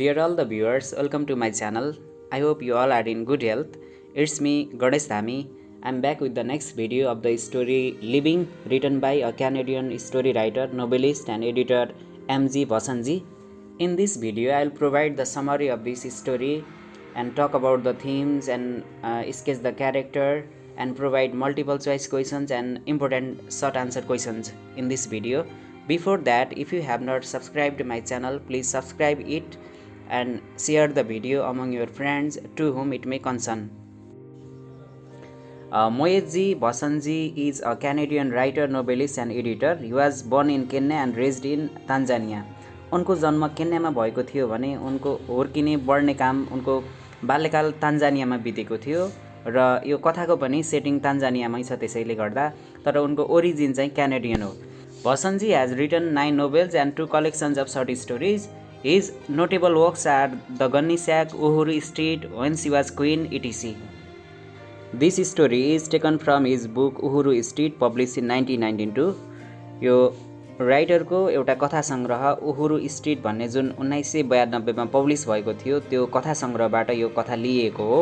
Dear all the viewers, welcome to my channel. I hope you all are in good health. It's me, Ganesh Dhami. I'm back with the next video of the story Living, written by a Canadian story writer, novelist and editor M.G. Vasanji. In this video, I'll provide the summary of this story and talk about the themes and sketch the character and provide multiple choice questions and important short answer questions in this video. Before that, if you have not subscribed to my channel, please subscribe it and share the video among your friends to whom it may concern. M.G. Vasanji is a Canadian writer, novelist and editor. He was born in Kenya and raised in Tanzania. उनको जन्म केन्यामा भएको थियो भने उनको हुर्किने बढ्ने काम उनको बाल्यकाल तान्जानियामा बितेको थियो र यो कथाको पनि सेटिङ तान्जानियामै छ त्यसैले गर्दा तर उनको ओरिजिन चाहिँ क्यानेडियन हो. Vasanji has written 9 novels and 2 collections of short stories. His notable works are The Gunny Sack, Uhuru Street, When She Was Queen, etc. This story is taken from his book Uhuru Street, published in 1992. यो राइटरको एउटा कथा संग्रह Uhuru street भन्ने जुन 1992 मा publish भएको थियो त्यो कथा संग्रहबाट यो कथा लिएको हो.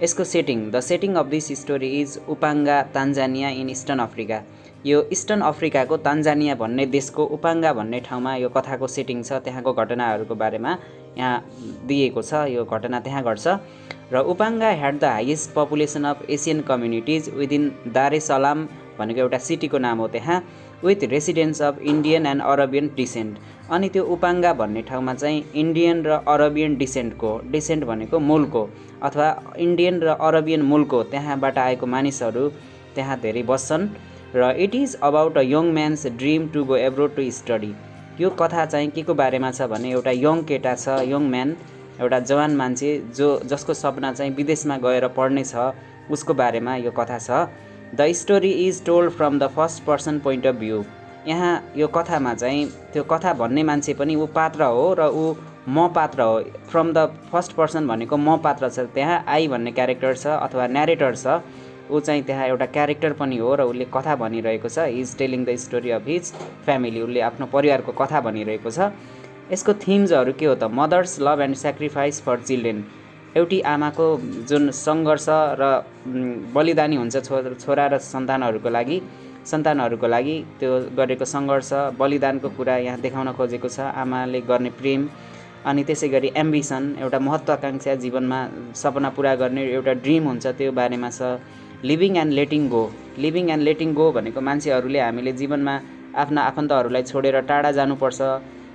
यसको setting the setting of this story is Upanga Tanzania in eastern Africa. यो इस्टर्न अफ्रिकाको तान्जानिया भन्ने देशको उपाङ्गा भन्ने ठाउँमा यो कथाको सेटिङ छ. त्यहाँको घटनाहरूको बारेमा यहाँ दिएको छ. यो घटना त्यहाँ घट्छ र Upanga had the highest population of Asian communities within Dar es Salaam भनेको एउटा सिटीको नाम हो त्यहाँ, with residents of Indian and Arabian descent. अनि त्यो उपाङ्गा भन्ने ठाउँमा चाहिँ इन्डियन र अरबियन डिसेन्ट भनेको मूलको अथवा इन्डियन र अरबियन मूलको त्यहाँबाट आएको मानिसहरू त्यहाँ धेरै बस्छन् र it is about a young man's dream to go abroad to study. यो कथा चाहिँ के को बारेमा छ भने एउटा यङ केटा छ, यङ म्यान, एउटा जवान मान्छे जसको सपना चाहिँ विदेशमा गएर पढ्ने छ उसको बारेमा यो कथा छ. The story is told from the first person point of view. यहाँ यो कथामा चाहिँ त्यो कथा भन्ने मान्छे पनि ऊ पात्र हो र ऊ म पात्र हो. फ्रम द फर्स्ट पर्सन भनेको म पात्र छ, त्यहाँ आई भन्ने क्यारेक्टर छ अथवा न्यारेटर छ, ऊ चाहिँ त्यहाँ एउटा क्यारेक्टर पनि हो र उसले कथा भनिरहेको छ. He is telling the story of his family. उसले आफ्नो परिवारको कथा भनिरहेको छ. यसको थिम्सहरू के हो त? Mother's love and sacrifice for children. एउटी आमाको जुन सङ्घर्ष र बलिदानी हुन्छ छोरा र सन्तानहरूको लागि त्यो गरेको सङ्घर्ष बलिदानको कुरा यहाँ देखाउन खोजेको छ. आमाले गर्ने प्रेम अनि त्यसै गरी एम्बिसन, एउटा महत्त्वाकांक्षा, जीवनमा सपना पुरा गर्ने एउटा ड्रिम हुन्छ, त्यो बारेमा छ. लिभिङ एन्ड लेटिङ गो भनेको मान्छेहरूले हामीले जीवनमा आफ्ना आफन्तहरूलाई छोडेर टाढा जानुपर्छ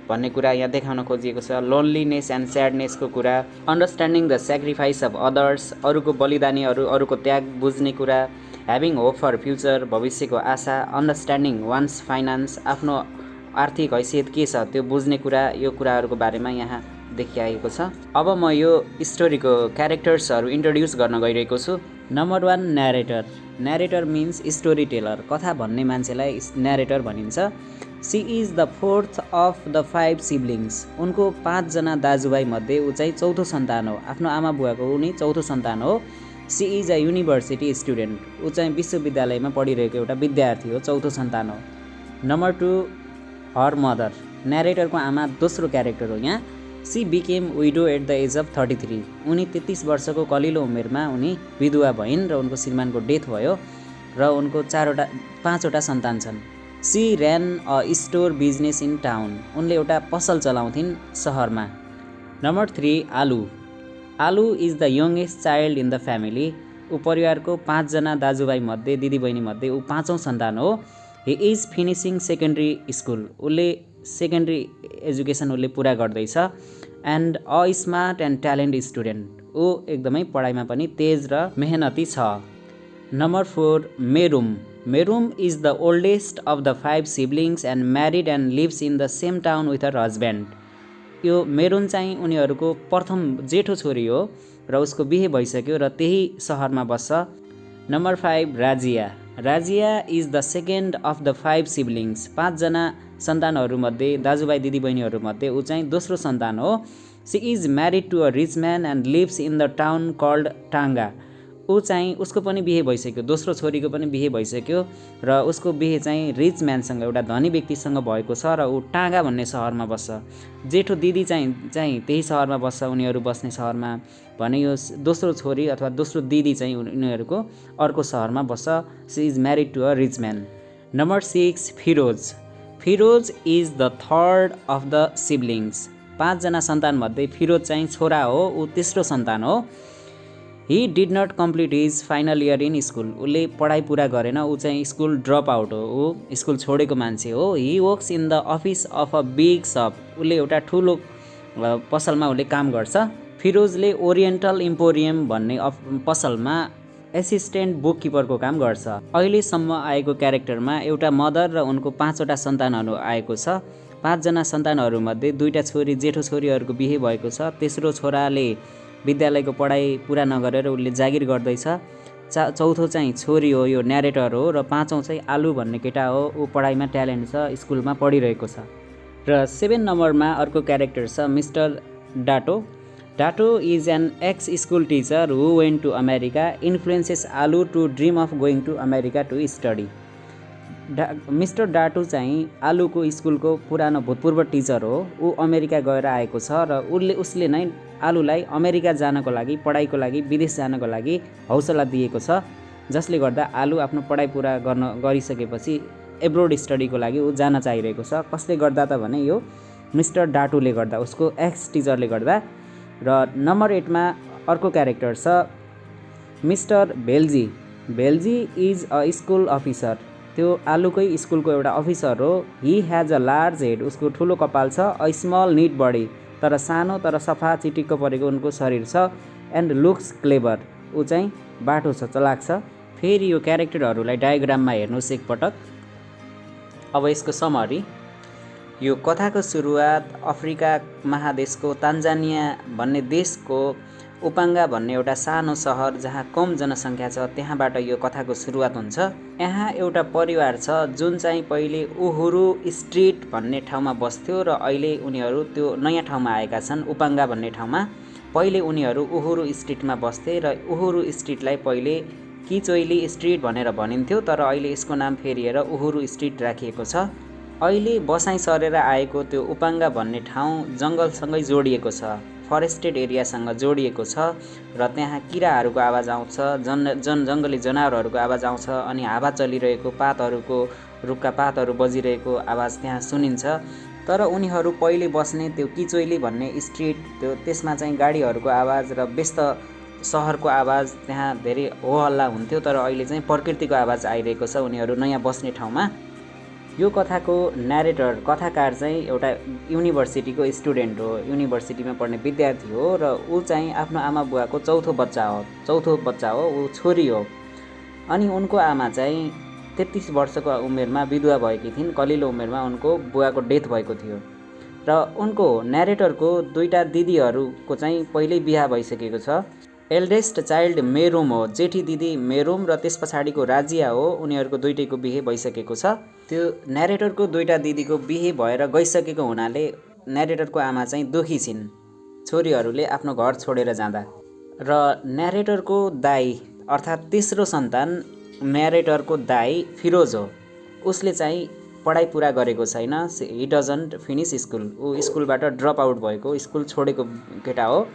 भन्ने कुरा यहाँ देखाउन खोजिएको छ. लोनलीनेस एन्ड स्याडनेसको कुरा, understanding the sacrifice of others, अरूको बलिदानीहरू, अरूको त्याग बुझ्ने कुरा, ह्याभिङ होप फर फ्युचर, भविष्यको आशा, अन्डरस्ट्यान्डिङ वान्स फाइनान्स, आफ्नो आर्थिक हैसियत के छ त्यो बुझ्ने कुरा, यो कुराहरूको बारेमा यहाँ देखिएको छ. अब म यो स्टोरीको क्यारेक्टर्सहरू इन्ट्रोड्युस गर्न गइरहेको छु. Number 1, narrator means storyteller. कथा भन्ने मान्छेलाई न्यारेटर भनिन्छ. She is the 4th of the 5 siblings. उनको 5 जना दाजुभाइ मध्ये ऊ चाहिँ चौथो सन्तान हो. आफ्नो आमा बुवाको उनी चौथो सन्तान हो. She is a university student. ऊ चाहिँ विश्वविद्यालयमा पढिरहेको एउटा विद्यार्थी हो, चौथो सन्तान हो. Number 2, her mother. न्यारेटरको आमा दोस्रो क्यारेक्टर हो यहाँ. She became widow at the age of 33. उनी 33 वर्षको कलिलो उमेरमा उनी विधवा भइन् र उनको श्रीमानको डेथ भयो र उनको 5वटा सन्तान छन्. She ran a store business in town. उनले एउटा पसल चलाउँथिन् सहरमा. Number 3, Alu is the youngest child in the family. ऊ परिवारको 5 जना दाजुभाइ मध्ये, दिदीबहिनी मध्ये ऊ 5औं सन्तान हो. He is finishing secondary school. उसले सेकेन्ड्री एजुकेसन उसले पुरा गर्दैछ. And a smart and talent student. ऊ एकदमै पढाइमा पनि तेज र मेहनती छ. Number 4, Merum is the oldest of the 5 siblings and married and lives in the same town with her husband. यो मेरुन चाहिँ उनीहरूको प्रथम जेठो छोरी हो र उसको बिहे भइसक्यो र त्यही सहरमा बस्छ. Number 5, Razia is the 2nd of the 5 siblings. 5 जना सन्तानहरूमध्ये, दाजुभाइ दिदीबहिनीहरूमध्ये ऊ चाहिँ दोस्रो सन्तान हो. She is married to a rich man and lives in the town called Tanga. ऊ चाहिँ उसको पनि बिहे भइसक्यो, दोस्रो छोरीको पनि बिहे भइसक्यो र उसको बिहे चाहिँ रिच म्यानसँग एउटा धनी व्यक्तिसँग भएको छ र ऊ टाँगा भन्ने सहरमा बस्छ। जेठो दिदी चाहिँ त्यही सहरमा बस्छ, उनीहरू बस्ने सहरमा भने यो दोस्रो छोरी अथवा दोस्रो दिदी चाहिँ उनीहरूको अर्को सहरमा बस्छ। She is married to a rich man. Number 6 Firoz. Firoz is the third of the siblings. 5 जना सन्तानमध्ये फिरोज चाहिँ छोरा हो, ऊ तेस्रो सन्तान हो। He did not complete his final year in school. उसले पढाइ पुरा गरेन, ऊ चाहिँ स्कुल ड्रप आउट हो, ऊ स्कुल छोडेको मान्छे हो। He works in the office of a big shop. उसले एउटा ठुलो पसलमा उसले काम गर्छ। फिरोजले ओरिएन्टल इम्पोरियम भन्ने पसलमा एसिस्टेन्ट बुककिपरको काम गर्छ। अहिलेसम्म आएको क्यारेक्टरमा एउटा मदर र उनको 5 वटा सन्तानहरू आएको छ। 5 जना सन्तानहरूमध्ये 2टा छोरी जेठो छोरीहरूको बिहे भएको छ। तेस्रो छोराले विद्यालयको पढाइ पुरा नगरेर उसले जागिर गर्दैछ। चौथो चाहिँ छोरी हो, यो न्यारेटर हो। र 5औँ चाहिँ आलु भन्ने केटा हो, ऊ पढाइमा ट्यालेन्ट छ, स्कुलमा पढिरहेको छ। र 7 नम्बरमा अर्को क्यारेक्टर छ mister Dato. Dato is an ex school teacher who went to America, influences Alu to dream of going to America to study. Mister Dato चाहिँ आलुको स्कुलको पुरानो भूतपूर्व टिचर हो। ऊ अमेरिका गएर आएको छ र उसले नै आलुलाई अमेरिका जानको लागि, पढाइको लागि, विदेश जानको लागि हौसला दिएको छ, जसले गर्दा आलु आफ्नो पढाइ पुरा गरिसकेपछि एब्रोड स्टडीको लागि ऊ जान चाहिरहेको छ। कसले गर्दा त भने यो मिस्टर डाटोले गर्दा, उसको एक्स टिचरले गर्दा। र नम्बर 8 मा अर्को क्यारेक्टर छ mister Velji. Velji is a school officer. त्यो आलुकै स्कुलको एउटा अफिसर हो। He has a large head. उसको ठुलो कपाल छ। A small neat body. तर सानो तर सफा चिटिक्क परेको उनको शरीर छ। And looks clever. ऊ चाहिँ बाठो छ, चलाक छ। फेरि यो क्यारेक्टरहरूलाई डायग्राममा हेर्नुहोस् एकपटक। अब यसको समरी। यो कथाको सुरुवात अफ्रिका महादेशको तान्जानिया भन्ने देशको उपाङ्गा भन्ने एउटा सानो सहर जहाँ कम जनसङ्ख्या छ त्यहाँबाट यो कथाको सुरुवात हुन्छ। यहाँ एउटा परिवार छ जुन चाहिँ पहिले उहुरु स्ट्रिट भन्ने ठाउँमा बस्थ्यो र अहिले उनीहरू त्यो नयाँ ठाउँमा आएका छन्, उपाङ्गा भन्ने ठाउँमा। पहिले उनीहरू उहुरु स्ट्रिटमा बस्थे र उहुरु स्ट्रिटलाई पहिले किचोइली स्ट्रिट भनेर भनिन्थ्यो, तर अहिले यसको नाम फेरिएर उहुरु स्ट्रिट राखिएको छ। अहिले बसाइ सरेर आएको त्यो उपाङ्गा भन्ने ठाउँ जङ्गलसँगै जोडिएको छ, फरेस्टेड एरियासँग जोडिएको छ र त्यहाँ किराहरूको आवाज आउँछ, जङ्गली जनावरहरूको आवाज आउँछ, अनि हावा चलिरहेको रुखका पातहरू बजिरहेको आवाज त्यहाँ सुनिन्छ। तर उनीहरू पहिले बस्ने त्यो किचोइली भन्ने स्ट्रिट, त्यसमा चाहिँ गाडीहरूको आवाज र व्यस्त सहरको आवाज, त्यहाँ धेरै हो हल्ला हुन्थ्यो, तर अहिले चाहिँ प्रकृतिको आवाज आइरहेको छ उनीहरू नयाँ बस्ने ठाउँमा। यो कथाको न्यारेटर, कथाकार चाहिँ एउटा युनिभर्सिटीको स्टुडेन्ट हो, युनिभर्सिटीमा पढ्ने विद्यार्थी हो र ऊ चाहिँ आफ्नो आमा बुवाको चौथो बच्चा हो, ऊ छोरी हो। अनि उनको आमा चाहिँ 33 वर्षको उमेरमा विधवा भएकी थिइन्, कलिलो उमेरमा उनको बुवाको डेथ भएको थियो। र उनको न्यारेटरको 2टा दिदीहरूको चाहिँ पहिल्यै बिहा भइसकेको छ। एल्डेस्ट चाइल्ड मेरुम हो, जेठी दिदी मेरुम र त्यस पछाडिको राजिया हो, उनीहरूको 2टैको बिहे भइसकेको छ। त्यो न्यारेटरको 2टा दिदीको बिहे भएर गइसकेको हुनाले न्यारेटरको आमा चाहिँ दुखी छिन् छोरीहरूले आफ्नो घर छोडेर जाँदा। र न्यारेटरको दाइ अर्थात् तेस्रो सन्तान न्यारेटरको दाइ फिरोज हो। उसले चाहिँ पढाइ पुरा गरेको छैन, ही डजन्ट फिनिस स्कुल। ऊ स्कुलबाट ड्रप आउट भएको, स्कुल छोडेको केटा हो।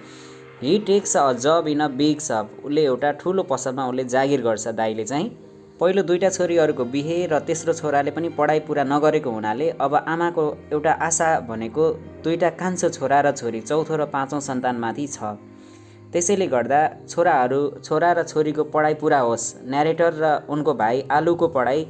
He takes a job in a big shop. उसले एउटा ठुलो पसलमा उसले जागिर गर्छ दाइले चाहिँ। पहिलो 2टा छोरीहरूको बिहे र तेस्रो छोराले पनि पढाइ पुरा नगरेको हुनाले अब आमाको एउटा आशा भनेको 2टा कान्छो छोरा र छोरी, चौथो र 5औँ सन्तानमाथि छ। त्यसैले गर्दा छोरा र छोरीको पढाइ पुरा होस्, न्यारेटर र उनको भाइ आलुको पढाइ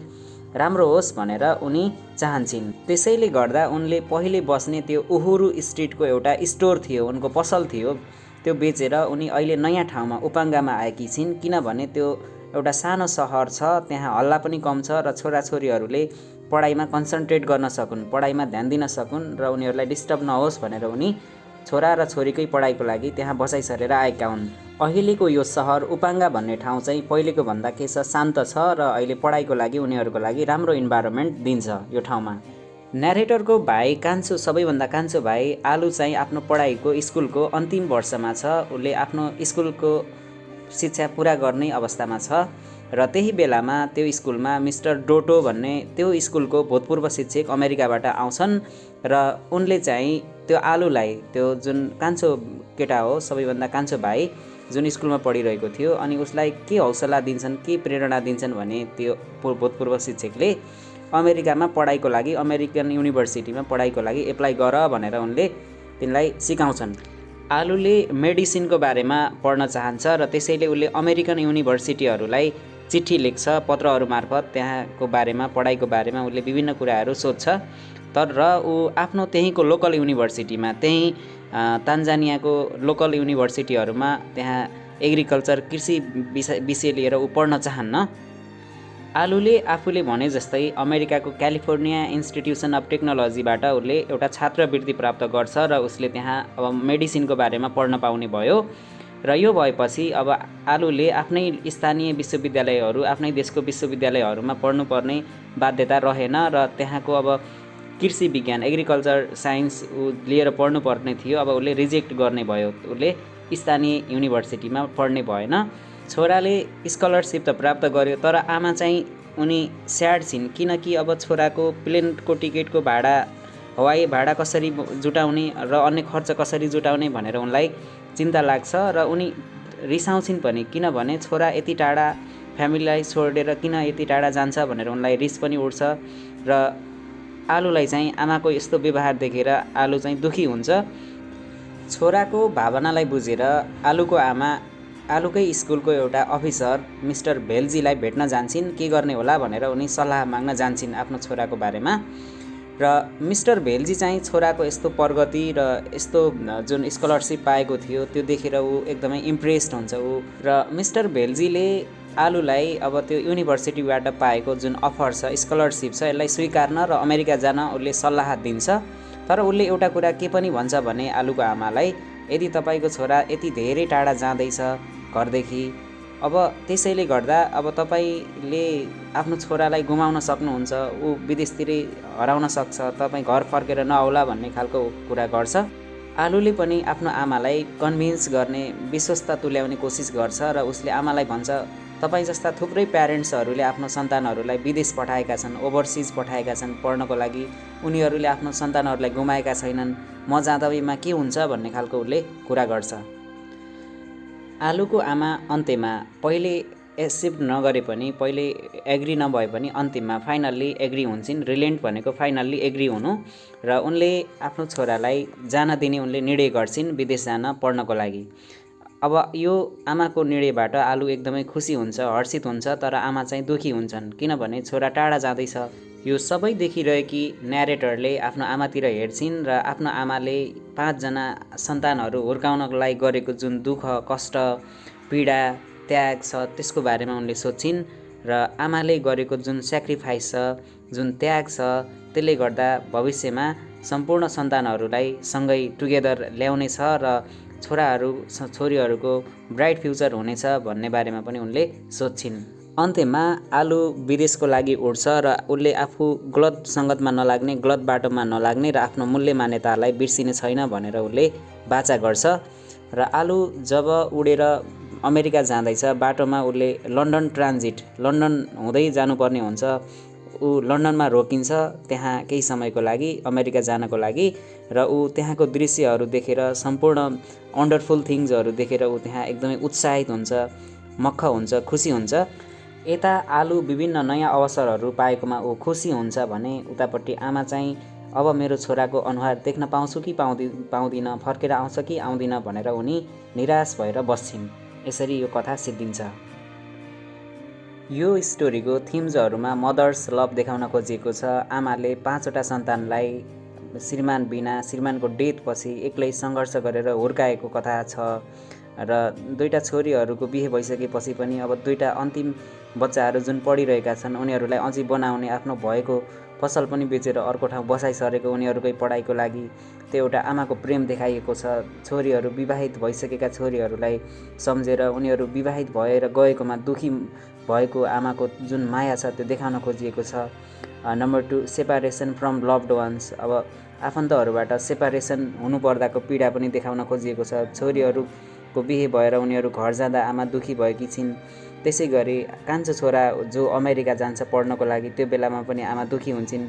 राम्रो होस् भनेर उनी चाहन्छन्। त्यसैले गर्दा उनले पहिले बस्ने त्यो उहुरु स्ट्रिटको एउटा स्टोर थियो, उनको पसल थियो, त्यो बेचेर उनी अहिले नयाँ ठाउँमा उपाङ्गामा आएकी छिन्। किनभने त्यो एउटा सानो सहर छ, त्यहाँ हल्ला पनि कम छ र छोराछोरीहरूले पढाइमा कन्सन्ट्रेट गर्न सकुन्, पढाइमा ध्यान दिन सकुन् र उनीहरूलाई डिस्टर्ब नहोस् भनेर उनी छोरा र छोरीकै पढाइको लागि त्यहाँ बसाइसरेर आएका हुन्। अहिलेको यो सहर उपाङ्गा भन्ने ठाउँ चाहिँ पहिलेको भन्दा के छ, शान्त छ र अहिले पढाइको लागि उनीहरूको लागि राम्रो इन्भाइरोमेन्ट दिन्छ यो ठाउँमा। न्यारेटरको भाइ सबैभन्दा कान्छो भाइ आलु चाहिँ आफ्नो पढाइको स्कुलको अन्तिम वर्षमा छ। उसले आफ्नो स्कुलको शिक्षा पुरा गर्ने अवस्थामा छ र त्यही बेलामा त्यो स्कुलमा मिस्टर डोटो भन्ने त्यो स्कुलको भूतपूर्व शिक्षक अमेरिकाबाट आउँछन् र उनले चाहिँ त्यो आलुलाई, त्यो जुन कान्छो केटा हो, सबैभन्दा कान्छो भाइ जुन स्कुलमा पढिरहेको थियो, अनि उसलाई के हौसला दिन्छन्, के प्रेरणा दिन्छन् भने त्यो भूतपूर्व शिक्षकले अमेरिकामा पढाइको लागि, अमेरिकन युनिभर्सिटीमा पढाइको लागि एप्लाई गर भनेर उनले तिनलाई सिकाउँछन्। आलुले मेडिसिनको बारेमा पढ्न चाहन्छ र त्यसैले उसले अमेरिकन युनिभर्सिटीहरूलाई चिठी लेख्छ, पत्रहरू मार्फत त्यहाँको बारेमा, पढाइको बारेमा उसले विभिन्न कुराहरू सोध्छ। तर ऊ आफ्नो त्यहीँको लोकल युनिभर्सिटीमा, त्यहीँ तान्जानियाको लोकल युनिभर्सिटीहरूमा त्यहाँ एग्रिकल्चर, कृषि विषय लिएर ऊ पढ्न चाहन्न। आलुले आफूले भने जस्तै अमेरिकाको क्यालिफोर्निया इन्स्टिट्युसन अफ टेक्नोलोजीबाट उसले एउटा छात्रवृत्ति प्राप्त गर्छ र उसले त्यहाँ अब मेडिसिनको बारेमा पढ्न पाउने भयो। र यो भएपछि अब आलुले आफ्नै स्थानीय विश्वविद्यालयहरू, आफ्नै देशको विश्वविद्यालयहरूमा पढ्नुपर्ने बाध्यता रहेन र त्यहाँको अब कृषि विज्ञान, एग्रिकल्चर साइन्स लिएर पढ्नुपर्ने थियो, अब उसले रिजेक्ट गर्ने भयो, उसले स्थानीय युनिभर्सिटीमा पढ्ने भएन। छोराले स्कलरसिप त प्राप्त गर्यो, तर आमा चाहिँ उनी स्याड छिन्, किनकि अब छोराको प्लेनको टिकटको भाडा, हवाई भाडा कसरी जुटाउने र अन्य खर्च कसरी जुटाउने भनेर उनलाई चिन्ता लाग्छ र उनी रिसाउँछिन् पनि, किनभने छोरा यति टाढा फ्यामिलीलाई छोडेर किन यति टाढा जान्छ भनेर उनलाई रिस पनि उठ्छ। र आलुलाई चाहिँ आमाको यस्तो व्यवहार देखेर आलु चाहिँ दुखी हुन्छ। छोराको भावनालाई बुझेर आलुको आमा आलुकै स्कुलको एउटा अफिसर मिस्टर भेल्जीलाई भेट्न जान्छन्, के गर्ने होला भनेर उनी सल्लाह माग्न जान्छन् आफ्नो छोराको बारेमा। र मिस्टर भेल्जी चाहिँ छोराको यस्तो प्रगति र यस्तो जुन स्कलरसिप पाएको थियो त्यो देखेर ऊ एकदमै इम्प्रेस्ड हुन्छ ऊ। र मिस्टर भेल्जीले आलुलाई अब त्यो युनिभर्सिटीबाट पाएको जुन अफर छ, स्कलरसिप छ, यसलाई स्वीकार्न र अमेरिका जान उसले सल्लाह दिन्छ। तर उसले एउटा कुरा के पनि भन्छ भने आलुको आमालाई, यदि तपाईँको छोरा यति धेरै टाढा जाँदैछ घरदेखि, अब त्यसैले गर्दा अब तपाईँले आफ्नो छोरालाई गुमाउन सक्नुहुन्छ, ऊ विदेशतिरै हराउन सक्छ, तपाईँ घर फर्केर नआउला भन्ने खालको कुरा गर्छ। आलुले पनि आफ्नो आमालाई कन्भिन्स गर्ने, विश्वस्त तुल्याउने कोसिस गर्छ र उसले आमालाई भन्छ, तपाईँ जस्ता थुप्रै प्यारेन्ट्सहरूले आफ्नो सन्तानहरूलाई विदेश पठाएका छन्, ओभरसिज पठाएका छन् पढ्नको लागि, उनीहरूले आफ्नो सन्तानहरूलाई गुमाएका छैनन्, म जाँदामा के हुन्छ भन्ने खालको उसले कुरा गर्छ। आलुको आमा अन्त्यमा पहिले एक्सेप्ट नगरे पनि, पहिले एग्री नभए पनि अन्तिममा फाइनल्ली एग्री हुन्छन्। रिलेन्ट भनेको फाइनल्ली एग्री हुनु, र उनले आफ्नो छोरालाई जान दिने उनले निर्णय गर्छिन् विदेश जान पढ्नको लागि। अब यो आमाको निर्णयबाट आलु एकदमै खुसी हुन्छ, हर्षित हुन्छ, तर आमा चाहिँ दुखी हुन्छन्, किनभने छोरा टाढा जाँदैछ। यो सबै देखिरहेकी न्यारेटरले आफ्नो आमातिर हेर्छिन् र आफ्नो आमाले 5 जना सन्तानहरू हुर्काउनको लागि गरेको जुन दुःख, कष्ट, पीडा, त्याग छ त्यसको बारेमा उनले सोच्छिन् र आमाले गरेको जुन स्याक्रिफाइस छ, जुन त्याग छ, त्यसले गर्दा भविष्यमा सम्पूर्ण सन्तानहरूलाई सँगै टुगेदर ल्याउनेछ र छोरीहरूको ब्राइट फ्युचर हुनेछ भन्ने बारेमा पनि उनले सोच्छिन्। अन्त्यमा आलु विदेशको लागि उड्छ र उसले आफू गलत सङ्गतमा नलाग्ने, गलत बाटोमा नलाग्ने र आफ्नो मूल्य मान्यतालाई बिर्सिने छैन भनेर उसले बाचा गर्छ। र आलु जब उडेर अमेरिका जाँदैछ, बाटोमा उसले लन्डन ट्रान्जिट, लन्डन हुँदै जानुपर्ने हुन्छ, ऊ लन्डनमा रोकिन्छ त्यहाँ केही समयको लागि, अमेरिका जानको लागि। र ऊ त्यहाँको दृश्यहरू देखेर, सम्पूर्ण वन्डरफुल थिङ्सहरू देखेर ऊ त्यहाँ एकदमै उत्साहित हुन्छ, मक्ख हुन्छ, खुसी हुन्छ। यता आलु विभिन्न नयाँ अवसरहरू पाएकोमा ऊ खुसी हुन्छ भने उतापट्टि आमा चाहिँ अब मेरो छोराको अनुहार देख्न पाउँछु कि पाउँदिन, फर्केर आउँछ कि आउँदिन भनेर उनी निराश भएर बस्छिन्। यसरी यो कथा सिद्धिन्छ। यो स्टोरीको थिम्सहरूमा मदर्स लभ देखाउन खोजिएको छ। आमाले 5 वटा सन्तानलाई श्रीमान बिना, श्रीमानको डेथपछि एक्लै सङ्घर्ष गरेर हुर्काएको कथा छ। र 2टा छोरीहरूको बिहे भइसकेपछि पनि अब 2टा अन्तिम बच्चाहरू जुन पढिरहेका छन् उनीहरूलाई अझै बनाउने, आफ्नो भएको फसल पनि बेचेर अर्को ठाउँ बसाइसरेको उनीहरूकै पढाइको लागि त्यो एउटा आमाको प्रेम देखाइएको छ। छोरीहरू, विवाहित भइसकेका छोरीहरूलाई सम्झेर उनीहरू विवाहित भएर गएकोमा दुखी भएको आमाको जुन माया छ त्यो देखाउन खोजिएको छ। Number 2, separation from loved ones. अब आफन्तहरूबाट सेपारेसन हुनुपर्दाको पीडा पनि देखाउन खोजिएको छ। छोरीहरू को बिहे भएर उनीहरू घर जाँदा आमा दुखी भएकी छिन्। त्यसै गरी कान्छो छोरा जो अमेरिका जान्छ पढ्नको लागि त्यो बेलामा पनि आमा दुखी हुन्छन्।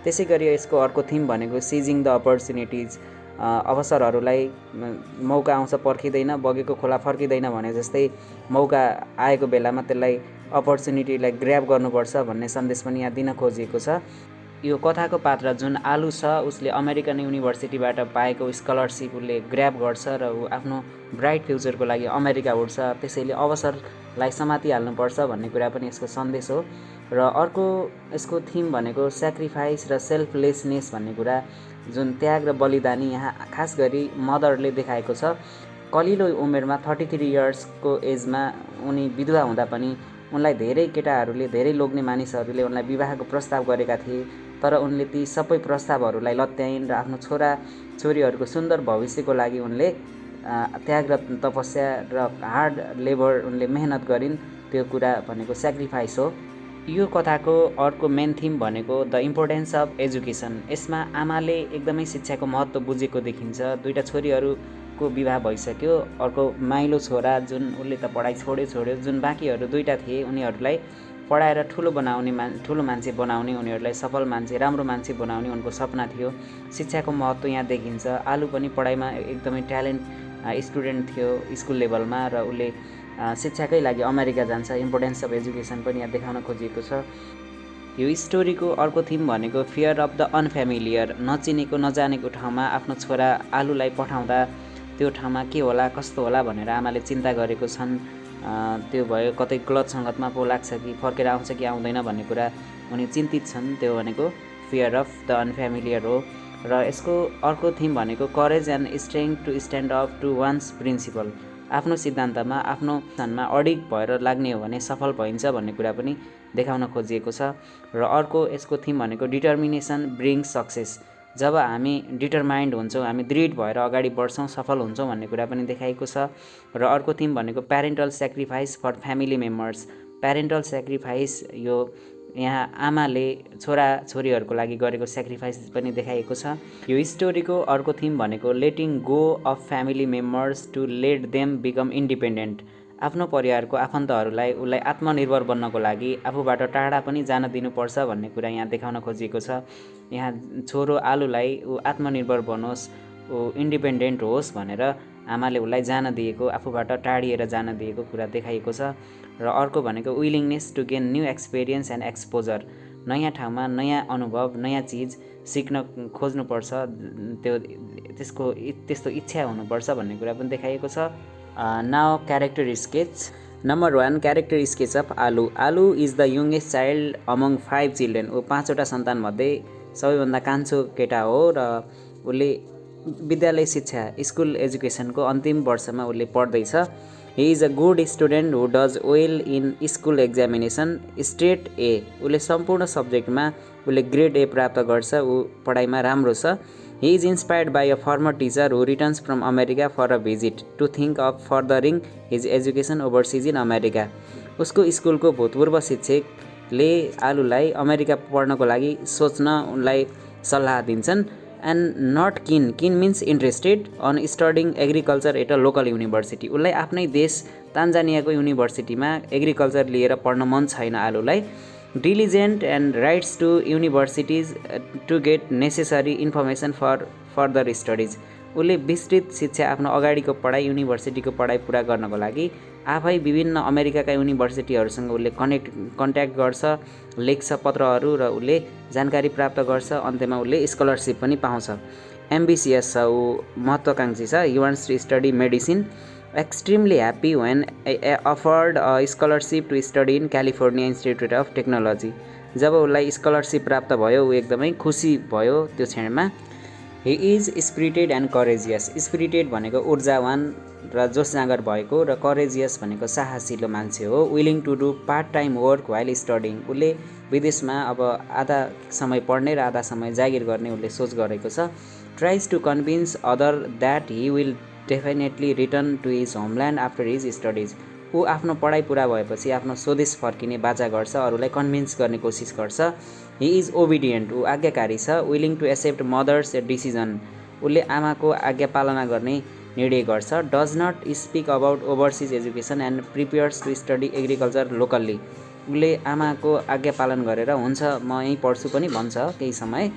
त्यसै गरी यसको अर्को थिम भनेको सिजिङ द अपर्च्युनिटिज, अवसरहरूलाई मौका आउँछ पर्खिँदैन, बगेको खोला फर्किँदैन भने जस्तै मौका आएको बेलामा त्यसलाई अपर्च्युनिटीलाई ग्र्याब गर्नुपर्छ भन्ने सन्देश पनि यहाँ दिन खोजिएको छ। यो कथाको पात्र जुन आलु छ उसले अमेरिकन युनिभर्सिटीबाट पाएको स्कलरसिप उसले ग्र्याब गर्छ र ऊ आफ्नो ब्राइट फ्युचरको लागि अमेरिका उड्छ। त्यसैले अवसरलाई समातिहाल्नुपर्छ भन्ने कुरा पनि यसको सन्देश हो। र अर्को यसको थिम भनेको स्याक्रिफाइस र सेल्फलेसनेस भन्ने कुरा, जुन त्याग र बलिदानी यहाँ खास गरी मदरले देखाएको छ। कलिलो उमेरमा 33 इयर्सको एजमा उनी विधवा हुँदा पनि उनलाई धेरै केटाहरूले, धेरै लोग्ने मानिसहरूले उनलाई विवाहको प्रस्ताव गरेका थिए, तर उनले ती सबै प्रस्तावहरूलाई लत्याइन् र आफ्नो छोरा छोरीहरूको सुन्दर भविष्यको लागि उनले त्याग र तपस्या र हार्ड लेबर उनले मेहनत गरिन्। त्यो कुरा भनेको स्याक्रिफाइस हो। यो कथाको अर्को मेन थिम भनेको द इम्पोर्टेन्स अफ एजुकेसन। यसमा आमाले एकदमै शिक्षाको महत्त्व बुझेको देखिन्छ। दुईटा छोरीहरूको विवाह भइसक्यो, अर्को माइलो छोरा जुन उसले त पढाइ छोड्यो, जुन बाँकीहरू दुईटा थिए उनीहरूलाई पढाएर ठुलो मान्छे बनाउने, उनीहरूलाई सफल मान्छे, राम्रो मान्छे बनाउने उनको सपना थियो। शिक्षाको महत्त्व यहाँ देखिन्छ। आलु पनि पढाइमा एकदमै ट्यालेन्ट स्टुडेन्ट थियो स्कुल लेभलमा र उसले शिक्षाकै लागि अमेरिका जान्छ। इम्पोर्टेन्स अफ एजुकेसन पनि यहाँ देखाउन खोजिएको छ। यो स्टोरीको अर्को थिम भनेको फियर अफ द अनफ्यामिलियर। नचिनेको नजानेको ठाउँमा आफ्नो छोरा आलुलाई पठाउँदा त्यो ठाउँमा के होला कस्तो होला भनेर आमाले चिन्ता गरेको छन्। त्यो भयो कतै गलत सङ्गतमा पो लाग्छ कि फर्केर आउँछ कि आउँदैन भन्ने कुरा उनी चिन्तित छन्। त्यो भनेको फियर अफ द अनफ्यामिलियर हो। र यसको अर्को थिम भनेको courage and strength to stand up to one's principle. आफ्नो सिद्धान्तमा, आफ्नो स्थानमा अडिग भएर लाग्ने हो भने सफल भइन्छ भन्ने कुरा पनि देखाउन खोजिएको छ। र अर्को यसको थिम भनेको डिटर्मिनेसन ब्रिङ्स सक्सेस। जब हामी डिटरमाइन्ड हुन्छौँ, हामी दृढ भएर अगाडि बढ्छौँ, सफल हुन्छौँ भन्ने कुरा पनि देखाएको छ। र अर्को थिम भनेको parental sacrifice for family members. Parental sacrifice यो यहाँ आमाले छोरा छोरीहरूको लागि गरेको स्याक्रिफाइस पनि देखाइएको छ। यो स्टोरीको अर्को थिम भनेको letting go of family members to let them become independent. आफ्नो परिवारको आफन्तहरूलाई उसलाई आत्मनिर्भर बन्नको लागि आफूबाट टाढा पनि जान दिनुपर्छ भन्ने कुरा यहाँ देखाउन खोजिएको छ। यहाँ छोरो आलुलाई ऊ आत्मनिर्भर बनोस्, ऊ इन्डिपेन्डेन्ट होस् भनेर आमाले उसलाई जान दिएको, आफूबाट टाढिएर जान दिएको कुरा देखाइएको छ। र अर्को भनेको willingness to gain new experience and exposure. नयाँ ठाउँमा नयाँ अनुभव, नयाँ चिज सिक्न खोज्नुपर्छ, त्यस्तो इच्छा हुनुपर्छ भन्ने कुरा पनि देखाइएको छ। Now character sketch. Number 1 character sketch of आलु। आलु is the youngest child among 5 children. ऊ 5वटा सन्तानमध्ये सबैभन्दा कान्छो केटा हो र उसले विद्यालय शिक्षा स्कुल एजुकेसनको अन्तिम वर्षमा उसले पढ्दैछ। He is a good student who does well in school examination state ए। उसले सम्पूर्ण सब्जेक्टमा उसले ग्रेड ए प्राप्त गर्छ, ऊ पढाइमा राम्रो छ। He is inspired by a former teacher who returns from America for a visit to think of furthering his education overseas in America. उसको स्कुलको भूतपूर्व शिक्षकले आलुलाई अमेरिका पढ्नको लागि सोच्न उनलाई सल्लाह दिन्छन्। And not keen means interested on studying agriculture at a local university. उसलाई आफ्नै देश तान्जानियाको युनिभर्सिटीमा एग्रिकल्चर लिएर पढ्न मन छैन आलुलाई। Diligent and writes to universities to get necessary information for further studies. उसले विस्तृत शिक्षा आफ्नो अगाडिको पढाइ युनिभर्सिटीको पढाइ पुरा गर्नको लागि आफै विभिन्न अमेरिकाका युनिभर्सिटीहरूसँग उसले कन्ट्याक्ट गर्छ, लेख्छ पत्रहरू र उसले जानकारी प्राप्त गर्छ। अन्त्यमा उसले स्कलरसिप पनि पाउँछ। एम्बिसियस छ, ऊ महत्त्वाकांक्षी छ। He wants to study medicine. Extremely happy when offered a scholarship to study in California Institute of Technology. जब उसलाई स्कलरसिप प्राप्त भयो ऊ एकदमै खुसी भयो त्यो क्षणमा। He is spirited and courageous. Spirited भनेको ऊर्जावान र जोस जाँगर भएको र courageous भनेको साहसिलो मान्छे हो। Willing to do part time work while studying. उसले विदेशमा अब आधा समय पढ्ने र आधा समय जागिर गर्ने उसले सोच गरेको छ। Tries to convince other that he will definitely return to his homeland after his studies. ऊ आफ्नो पढाइ पुरा भएपछि आफ्नो स्वदेश फर्किने बाचा गर्छ, अरूलाई कन्भिन्स गर्ने कोसिस गर्छ। He is obedient. ऊ आज्ञाकारी छ। Willing to accept mother's decision. उसले आमाको आज्ञा पालना गर्ने निर्णय गर्छ। Does not speak about overseas education and prepares to study agriculture locally. उसले आमाको आज्ञा पालन गरेर हुन्छ म यहीँ पढ्छु पनि भन्छ केही समय।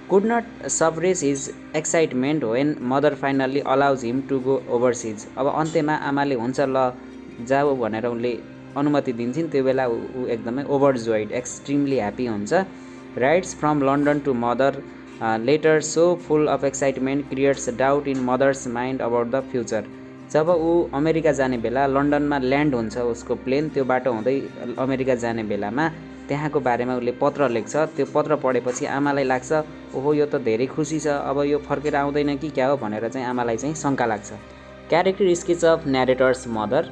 Could not suppress his excitement when mother finally allows him to go overseas. अब अन्त्यमा आमाले हुन्छ ल जाऊ भनेर उनले अनुमति दिन्छन्, त्यो बेला ऊ एकदमै ओभरजोइड एक्सट्रिमली ह्याप्पी हुन्छ। Writes from London to mother letter so full of excitement creates doubt in mother's mind about the future. जब ऊ अमेरिका जाने बेला लन्डनमा ल्यान्ड हुन्छ उसको प्लेन, त्यो बाटो हुँदै अमेरिका जाने बेलामा त्यहाँको बारेमा उसले पत्र लेख्छ। त्यो पत्र पढेपछि आमालाई लाग्छ ओहो यो त धेरै खुसी छ, अब यो फर्केर आउँदैन कि क्या हो भनेर चाहिँ आमालाई चाहिँ शङ्का लाग्छ। Character sketch of narrator's mother.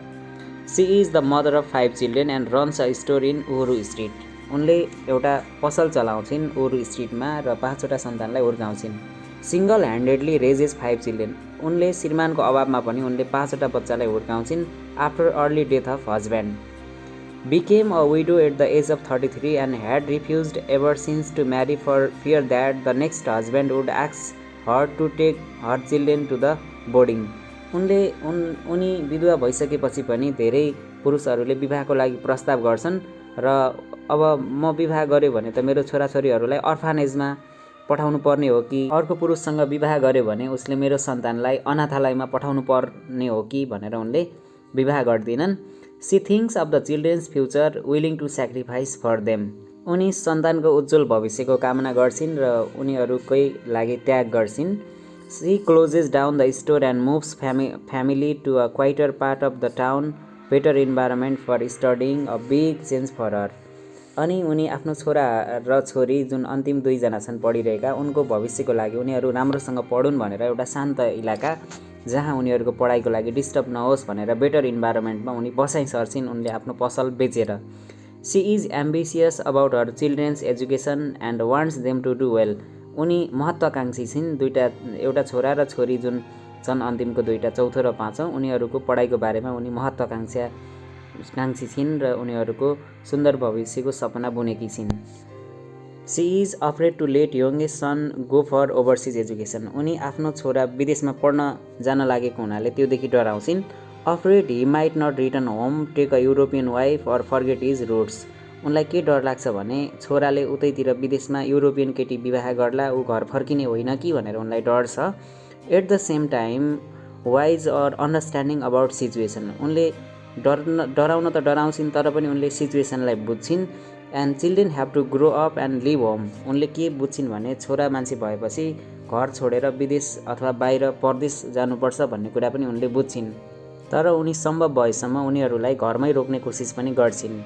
She is the mother of 5 children and runs a store in Ohru street. उनले एउटा पसल चलाउँछिन् ओहरू स्ट्रिटमा र 5वटा सन्तानलाई हुर्काउँछिन्। Single handedly raises 5 children. उनले श्रीमानको अभावमा पनि उनले 5वटा बच्चालाई हुर्काउँछिन्। After early death of husband became a widow at the age of 33 and had refused ever since to marry for fear that the next husband would ask her to take her children to the boarding। उनी विधवा भइसकेपछि पनि धेरै पुरुषहरूले विवाहको लागि प्रस्ताव गर्छन् र अब म विवाह गरेँ भने त मेरो छोराछोरीहरूलाई अर्फानेजमा पठाउनु पर्ने हो कि अर्को पुरुषसँग विवाह गर्यो भने उसले मेरो सन्तानलाई अनाथालयमा पठाउनु पर्ने हो कि भनेर उनले विवाह गर्दिनन्। She thinks of the children's future willing to sacrifice for them. उनी सन्तानको उज्जवल भविष्यको कामना गर्छिन् र उनीहरूकै लागि त्याग गर्छिन्। She closes down the store and moves family to a quieter part of the town, better environment for studying, a big change for her. अनि उनी आफ्नो छोरा र छोरी जुन अन्तिम 2जना छन् पढिरहेका, उनको भविष्यको लागि उनीहरू राम्रोसँग पढुन् भनेर एउटा शान्त इलाका जहाँ उनीहरूको पढाइको लागि डिस्टर्ब नहोस् भनेर बेटर इन्भाइरोमेन्टमा उनी बसाइ सर्छिन् उनले आफ्नो पसल बेचेर। She is ambitious about her children's education and wants them to do well. उनी महत्त्वाकाङ्क्षी छिन्। एउटा छोरा र छोरी जुन छन् अन्तिमको 2टा, चौथो र 5औँ, उनीहरूको पढाइको बारेमा उनी महत्त्वाकाङ्क्षी छिन् र उनीहरूको सुन्दर भविष्यको सपना बुनेकी छिन्। She is afraid to let youngest son go for overseas education. उनी आफ्नो छोरा विदेशमा पढ्न जान लागेको हुनाले त्योदेखि डराउँछिन्। Afraid he might not return home, take a European wife or forget his roots. उनलाई के डर लाग्छ भने छोराले उतैतिर विदेशमा युरोपियन केटी विवाह गर्ला, ऊ घर फर्किने होइन कि भनेर उनलाई डर छ। At the same time wise or understanding about situation. उनले डराउन त डराउँछिन् तर पनि उनले सिचुएसनलाई बुझ्छिन्। And children have to grow up and leave home. उनले के बुझ्छिन् भने छोरा मान्छे भएपछि घर छोडेर विदेश अथवा बाहिर परदेश जानुपर्छ भन्ने कुरा पनि उनले बुझ्छिन्। तर उनी सम्भव भएसम्म उनीहरूलाई घरमै रोक्ने कोसिस पनि गर्छिन्।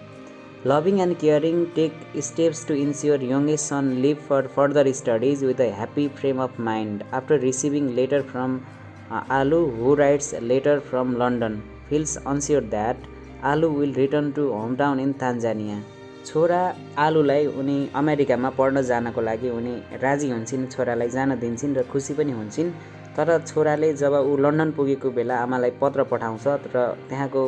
Loving and caring take steps to ensure youngest son leave for further studies with a happy frame of mind. After receiving letter from Alu who writes letter from London feels unsure that Alu will return to home town in Tanzania. छोरा आलुलाई उनी अमेरिकामा पढ्न जानको लागि उनी राजी हुन्छन्, छोरालाई जान दिन्छन् र खुसी पनि हुन्छन्। तर छोराले जब ऊ लन्डन पुगेको बेला आमालाई पत्र पठाउँछ र त्यहाँको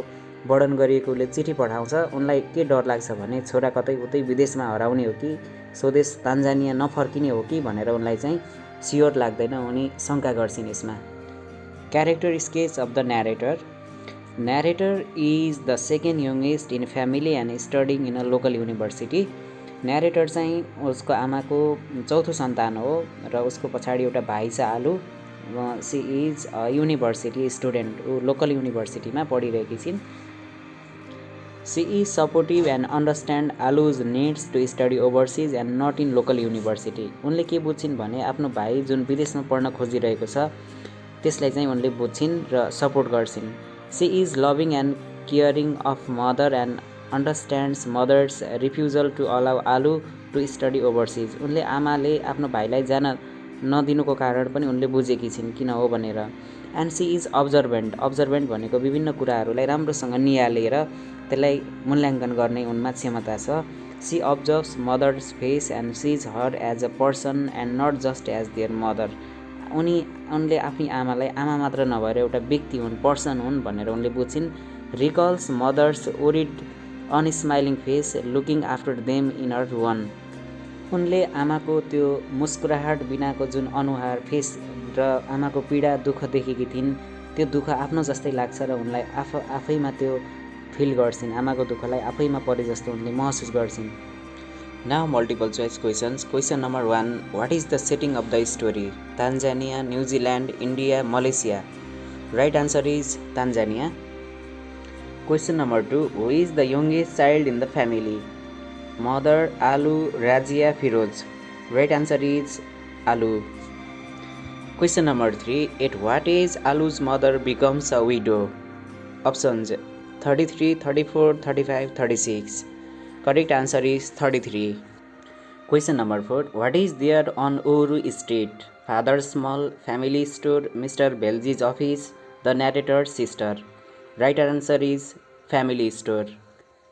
वर्णन गरिएको उसले चिठी पठाउँछ, उनलाई के डर लाग्छ भने छोरा कतै उतै विदेशमा हराउने हो कि स्वदेश तान्जानिया नफर्किने हो कि भनेर उनलाई चाहिँ स्योर लाग्दैन, उनी शङ्का गर्छिन् यसमा। Character sketch of the narrator. Narrator is the second youngest in family and studying in a local university। Narrator चाहिँ उसको आमाको चौथो सन्तान हो र उसको पछाडि एउटा भाइ छ Alu. She is a university student. ऊ लोकल युनिभर्सिटीमा पढिरहेकी छिन्। She is supportive and understand Alu's needs to study overseas and not in local university. उनले के बुझ्छिन् भने आफ्नो भाइ जुन विदेशमा पढ्न खोजिरहेको छ त्यसलाई चाहिँ उनले बुझ्छिन् र सपोर्ट गर्छिन्। She is loving and caring of mother and understands mother's refusal to allow Alu to study overseas. उनले आमाले आफ्नो भाइलाई जान नदिनुको कारण पनि उनले बुझेकी छिन् किन हो भनेर। And she is observant. Observant भनेको विभिन्न कुराहरूलाई राम्रोसँग निहालेर त्यसलाई मूल्याङ्कन गर्ने उनमा क्षमता छ। She observes mother's face and sees her as a person and not just as their mother. उनले आफ्नी आमालाई आमा मात्र नभएर एउटा व्यक्ति हुन्, पर्सन हुन् भनेर उनले बुझ्छिन्। Recalls mother's worried unsmiling face looking after them in her one. उनले आमाको त्यो मुस्कुराहट बिनाको जुन अनुहार फेस र आमाको पीडा दुःख देखेकी थिइन् त्यो दुःख आफ्नो जस्तै लाग्छ र उनलाई आफैमा त्यो फिल गर्छिन्, आमाको दुःखलाई आफैमा परे जस्तो उनले महसुस गर्छिन्। Now multiple choice questions. Question number 1. What is the setting of the story? Tanzania, New Zealand, India, Malaysia. Right answer is Tanzania. Question number 2. Who is the youngest child in the family? Mother, Alu, Razia, Firoz. Right answer is Alu. Question number 3. At what age Alu's mother becomes a widow? Options 33, 34, 35, 36. Correct answer is 33. Question number 4. What is there on Uhuru Street? Father's mall, family store, Mr. Belgi's office, the narrator's sister. Right answer is family store.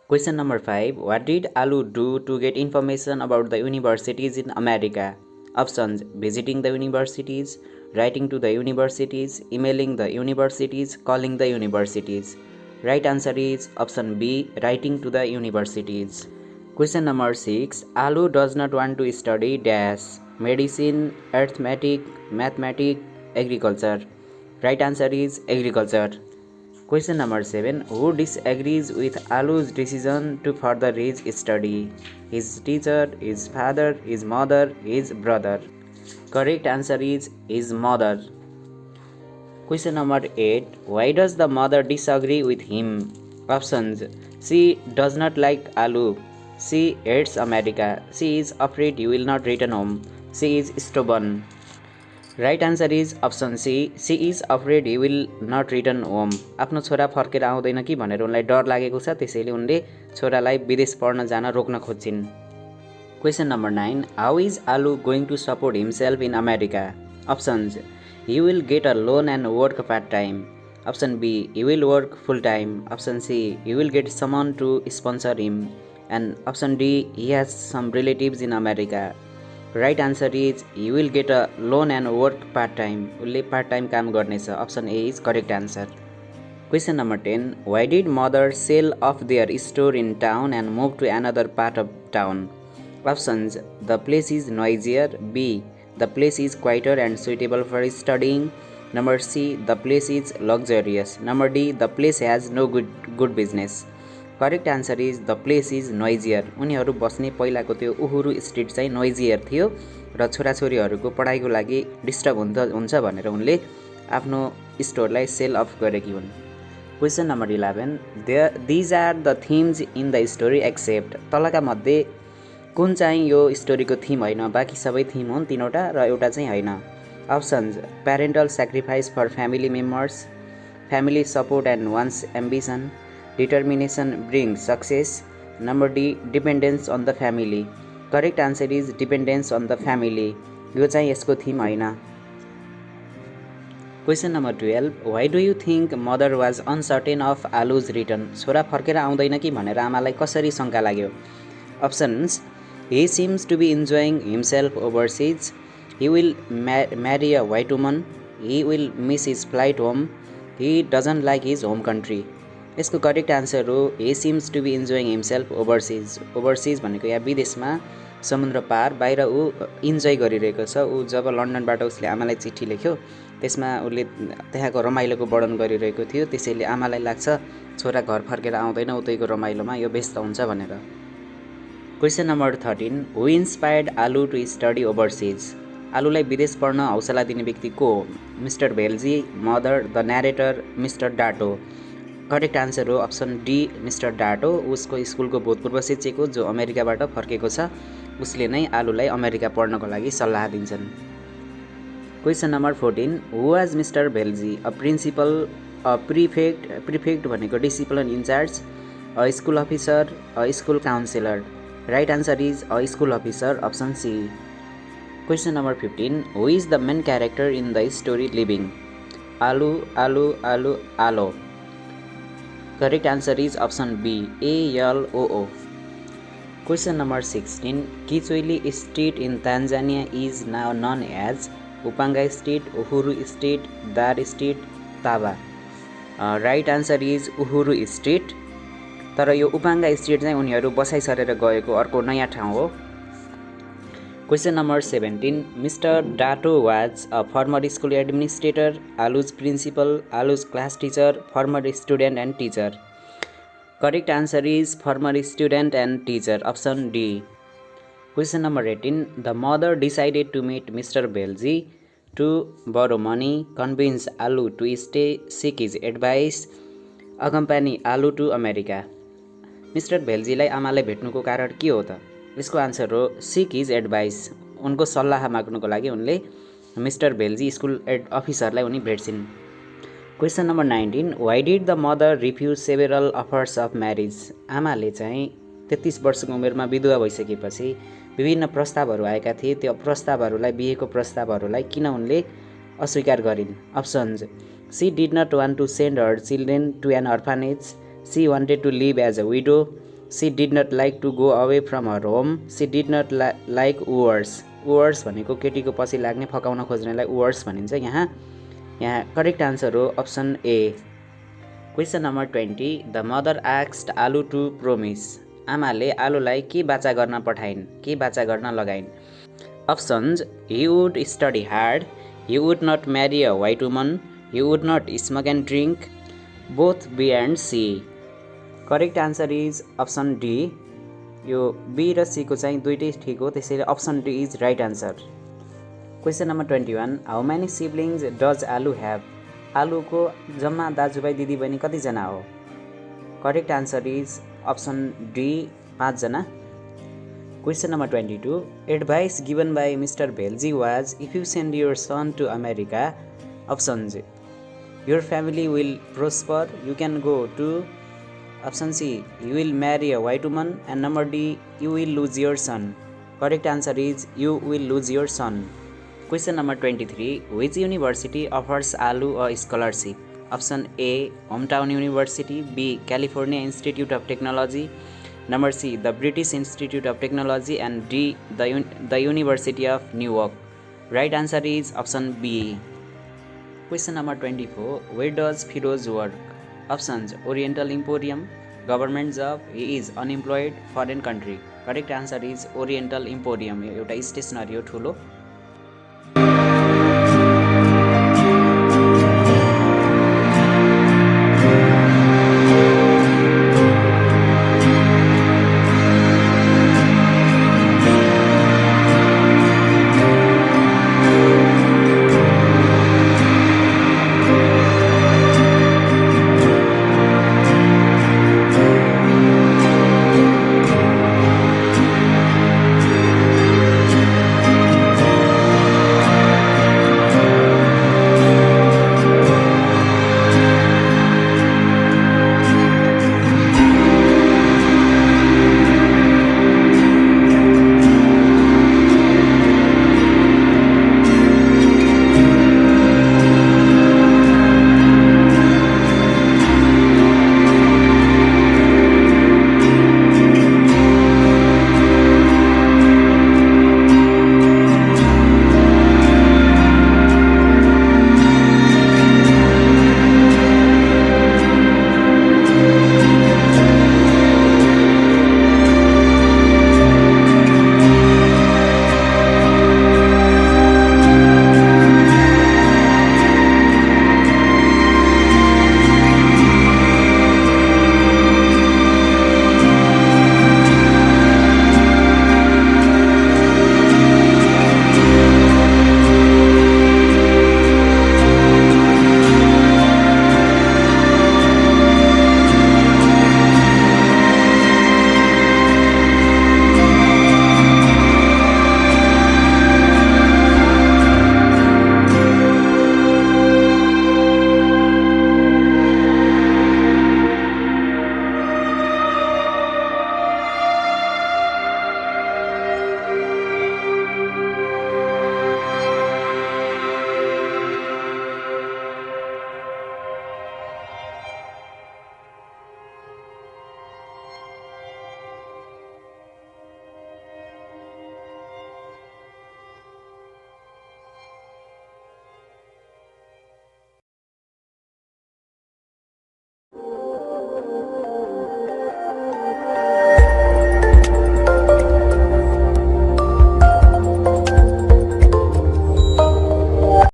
Question number 5. What did Alu do to get information about the universities in America? Options: visiting the universities, writing to the universities, emailing the universities, calling the universities. Right answer is option B, writing to the universities. Question number 6. Alu does not want to study dash, medicine, arithmetic, mathematics, agriculture. Right answer is agriculture. Question number 7. Who disagrees with Alu's decision to further his study? His teacher, his father, his mother, his brother. Correct answer is his mother. Question number 8. Why does the mother disagree with him? Options: she does not like Alu, she hates America, she is afraid he will not return home, she is stubborn. Right answer is option C, she is afraid he will not return home. आफ्नो छोरा फर्केर आउँदैन कि भनेर उनलाई डर लागेको छ, त्यसैले उनले छोरालाई विदेश पढ्न जान रोक्न खोज्छिन्। Question number 9. How is Alu going to support himself in America? Options: he will get a loan and work part-time. Option B, he will work full-time. Option C, he will get someone to sponsor him. And option D, he has some relatives in America. Right answer is he will get a loan and work part-time. उनले part-time काम गर्नेछ. Option A is correct answer. Question number 10. Why did mother sell off their store in town and move to another part of town? Options: the place is noisier. B, the place is quieter and suitable for studying. Number C, the place is luxurious. Number D, the place has no good business. Correct answer is the place is noisier. उनीहरू बस्ने पहिलाको त्यो Uhuru street चाहिँ नोइजियर थियो र छोराछोरीहरूको पढाइको लागि disturb हुन्छ भनेर उनले आफ्नो स्टोरलाई सेल अफ गरेकी हुन्। Question number 11. These are the themes in the story except. तलका मध्ये कुन चाहिँ यो स्टोरीको थीम हैन, बाँकी सबै थीम हुन् तीनवटा र एउटा चाहिँ हैन। Options: parental sacrifice for family members, family support and one's ambition, determination brings success. Number D, dependence on the family. Correct answer is dependence on the family. यो चाहिँ यसको थीम हैन। Question number 12. Why do you think mother was uncertain of Alu's return? छोरा फर्केर आउँदैन कि भनेर आमालाई कसरी शंका लाग्यो? Options: he seems to be enjoying himself overseas, he will marry a white woman, he will miss his flight home, he doesn't like his home country. यसको करेक्ट आन्सर हो he seems to be enjoying himself overseas. Overseas भनेको यहाँ विदेशमा समुद्र पार बाहिर ऊ enjoy गरिरहेको छ। ऊ जब लन्डनबाट उसले आमालाई चिठी लेख्यो त्यसमा उसले त्यहाँको रमाइलोको वर्णन गरिरहेको थियो, त्यसैले आमालाई लाग्छ छोरा घर फर्केर आउँदैन, उतैको रमाइलोमा यो व्यस्त हुन्छ भनेर। Question number 13. Who inspired Alu to study overseas? आलुलाई विदेश पढ्न हौसला दिने व्यक्ति को हो? Mister Velji, mother, the narrator, mister Dato. Correct answer हो अप्सन डी, मिस्टर डाटो। उसको स्कुलको भूतपूर्व शिक्षक हो जो अमेरिकाबाट फर्केको छ, उसले नै आलुलाई अमेरिका पढ्नको लागि सल्लाह दिन्छन्। Question number 14. Who was mister Velji? A principal, a prefect भनेको discipline in charge, a school officer, a school counsellor. Right answer is a school officer, option C. Question number 15. Who is the main character in the story Living? Alu, Alu, Alu, Alo. Correct answer is option B, A-L-O-O. Question number 16. Kichwili Street in Tanzania is now known as Upanga Street, Uhuru Street, Dar Street, Taba. Right answer is Uhuru Street. तर यो उपाङ्गा street चाहिँ उनीहरू बसाइ सरेर गएको अर्को नयाँ ठाउँ हो। Question number 17. Mr. Dato was a former school administrator, Alu's principal, Alu's class teacher, former student and teacher. Correct answer is former student and teacher. Option D. Question number 18. The mother decided to meet Mr. Belzi to borrow money, convince Alu to stay, seek his advice, accompany Alu to America. Mister भेल्जीलाई आमाले भेट्नुको कारण के हो त? यसको answer हो सिक हिज advice. उनको सल्लाह माग्नुको लागि उनले मिस्टर भेल्जी स्कुल अफिसरलाई उनी भेट्छिन्। Question number 19. Why did the mother refuse several offers of marriage? आमाले चाहिँ 33 वर्षको उमेरमा विधवा भइसकेपछि विभिन्न प्रस्तावहरू आएका थिए, त्यो प्रस्तावहरूलाई, बिहेको प्रस्तावहरूलाई किन उनले अस्वीकार गरिन्? Options. She did not want to send her children to an orphanage, she wanted to live as a widow, she did not like to go away from her home, she did not like wooers. Wooers भनेको केटीको पछि लाग्ने, फकाउन खोज्नेलाई wooers भनिन्छ। यहाँ correct answer हो option A. Question number 20. The mother asked Alu to promise? आमाले आलुलाई के बाचा गर्न पठाइन्, के बाचा गर्न लगाइन्? Options. He would study hard, he would not marry a white woman, he would not smoke and drink, both B and C. Correct answer is option D. यो बी र सीको चाहिँ दुइटै ठिक हो, त्यसैले option D is right answer. Question number 21. How many siblings does Alu have? आलुको जम्मा दाजुभाइ दिदीबहिनी कतिजना हो? Correct answer is option D, 5 जना। Question number 22. Advice given by mister Velji was if you send your son to America, options. Your family will prosper, you can go to, option C, you will marry a white woman, and number D, you will lose your son. Correct answer is you will lose your son. Question number 23. Which university offers Alu a scholarship? Option A, Hometown University, B, California Institute of Technology, number C, the British Institute of Technology, and D, the University of Newark. Right answer is option B. Question number 24. Where does Firoz work? Options. Oriental Emporium, government job, he is unemployed, foreign country. Correct answer is Oriental Emporium. एउटा stationery हो ठुलो।